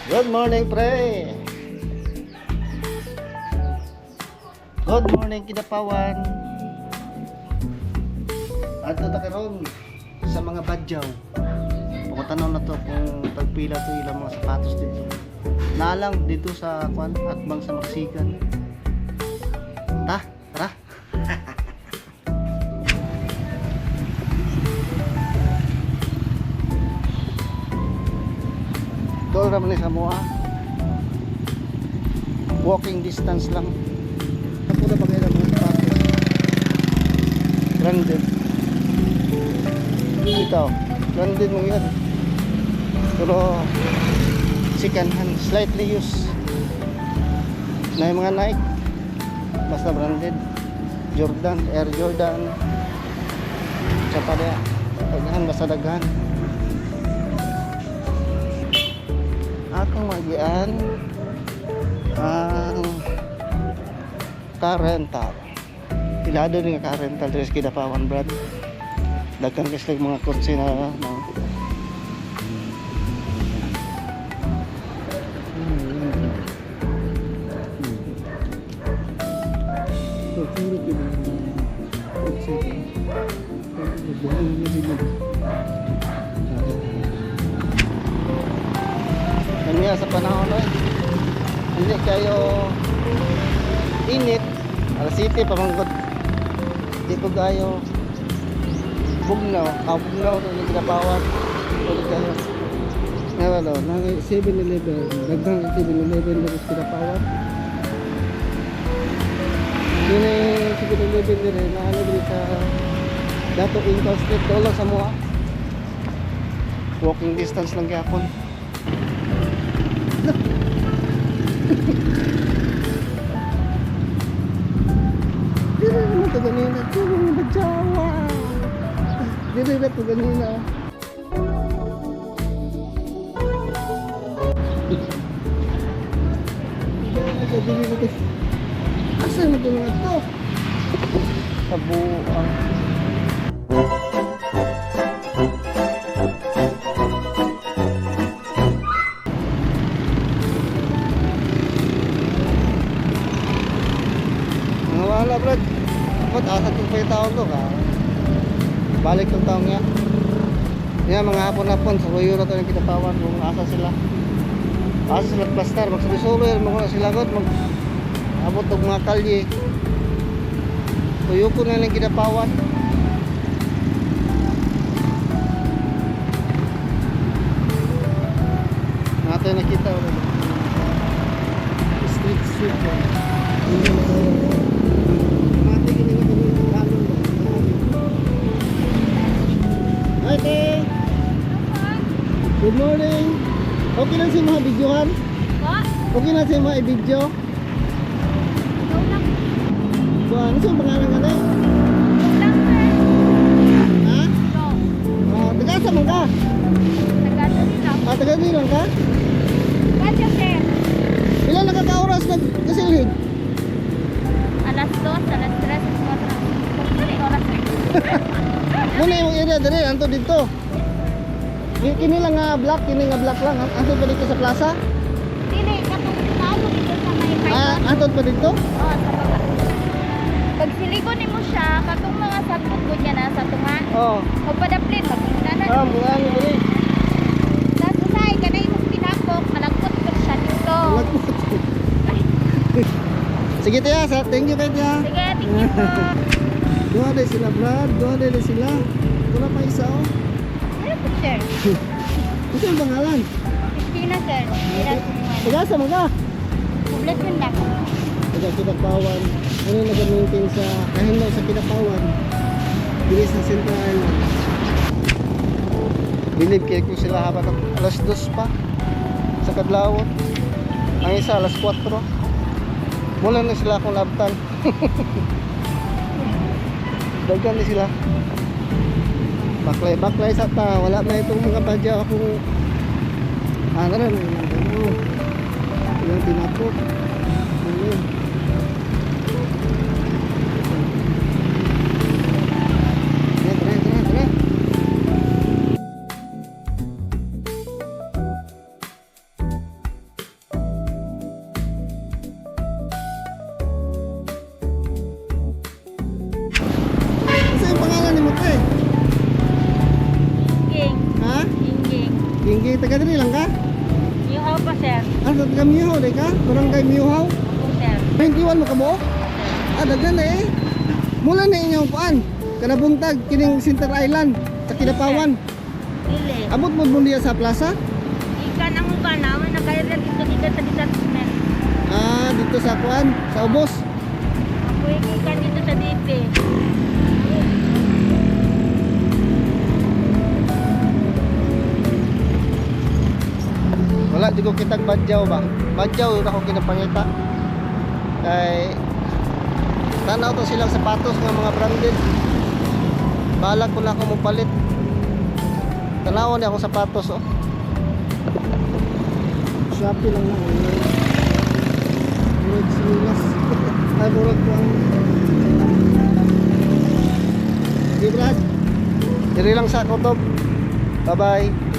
Good morning, pre. Good morning, Kidapawan. Ato ta karon sa mga badyaw. Pakutanaw na to kung pagpila to ilang mga sapatos dito. Nalang dito sa kwan atbang sa Masigan. Tara. Doon naman sa Moa. Walking distance lang. Ako na bagay ng mga sapatos. Branded. Ito, branded mo yan. Pero second hand, slightly used. Na yung mga Nike, basta branded. Jordan, Air Jordan. Tsaka na, daghan, basta daghan. Akong magian ang car rental. Ilado rin ang car rental dito sa Kidapawan, Brad. Daghan kasi mga kursi na kanya sa panahon na hindi kayo init. Alas 7 pamangkot di ko kayo bugnaw ng Kidapawan ulit kayo nawalo nang 7-Eleven daghang 7-Eleven dito sa Kidapawan. Yun ay 7-Eleven din na ano dito sa Dato Income Street doon lang sa Moa. Walking distance lang gyapon. Dili naman ito ganina. Dili naman magjawa. Dili na ito ganina. Dili na ito. Asa na ito nga ito? Tabuang. Wala, Brad. Ako asa itong pa yung taon to ka. Balik itong taon niya. Yan mga hapon-hapon sa kuyo na ito yung Kidapawan kung asa sila. Asa sila plastar magsabi-solo yan mga sila god abot ng mga kalye. Kuyo ko na ng Kidapawan. Natin nakita ulit street Ate! Good morning! Okay na siya mga videohan? What? Okay na siya mga i-video? Ikaw lang. Ano siya pangalan ka na? Ikaw lang, sir. Ha? Ikaw. Taga-asa man ka? Taga-dali lang. Taga-dali lang ka? Kadya, sir. Ilan nakaka-oras nagkasilid? Alas 2, alas 3, alas 4. Kali oras, sir. Muna yung area dali, anto dito. Kini lang nga black, lang. Anto pa dito sa plaza? Dili, katong tao dito sa may kailan. Anto pa dito? Oo, sa baba. Pag siligon mo siya, katong mga sakot ko niya na sa tunga. Oo. O padaplin, magpinanan. Mga ano dali. Tapos usay, kanay mong pinapok, malagpot ko siya dito. Sige tiya, thank you kay tiya. Sige, tingin po. Doon din sila, Brad. Doon din sila. Wala pa isa, oh. Ano po, sir? Ito yung pangalan. Christina, sir. Pag-asa mo ka? Poblasyon lang. Kidapawan. Ano yung nag-maintain sa kahinlaw sa Kidapawan? Bilis sa Central Island. Believe kayo ko sila habang alas 2 pa sa Kadlawon. Ang isa alas 4. Mula na sila akong labtan. Dagan na sila. Baklay sa ta. Wala na itong mga badya akong ano rin. Yung tinapok. Ayun. Ha? Inging. Tinggi, taga diri lang ka? Yuhaw pa, sir. Ah, taga Miuhaw, di ka? Barangay Miuhaw? Opo, sir. 21 mo ka mo? Ah, daghan na eh. Mula na inyong kuan. Kanabuntag, kining Center Island, sa Kinapawan. Dili. Abot mo diya sa plaza? Ikan ang ukan naman. Nakaira dito dito sa detachment. Ah, dito sa kuan, sa Ubos. Ako ikan dito sa DP. Wala, di ko kitag badyaw ba? Badyaw, yun ako kinapangita. Kay, tanaw to silang sapatos ng mga branded. Balak ko na ako mapalit. Tanaw niya akong sapatos, oh. Shopee lang na, online. Murag silas. Ay, murag ko ang... Di, Brad? Diri lang sa Kotob. Bye-bye.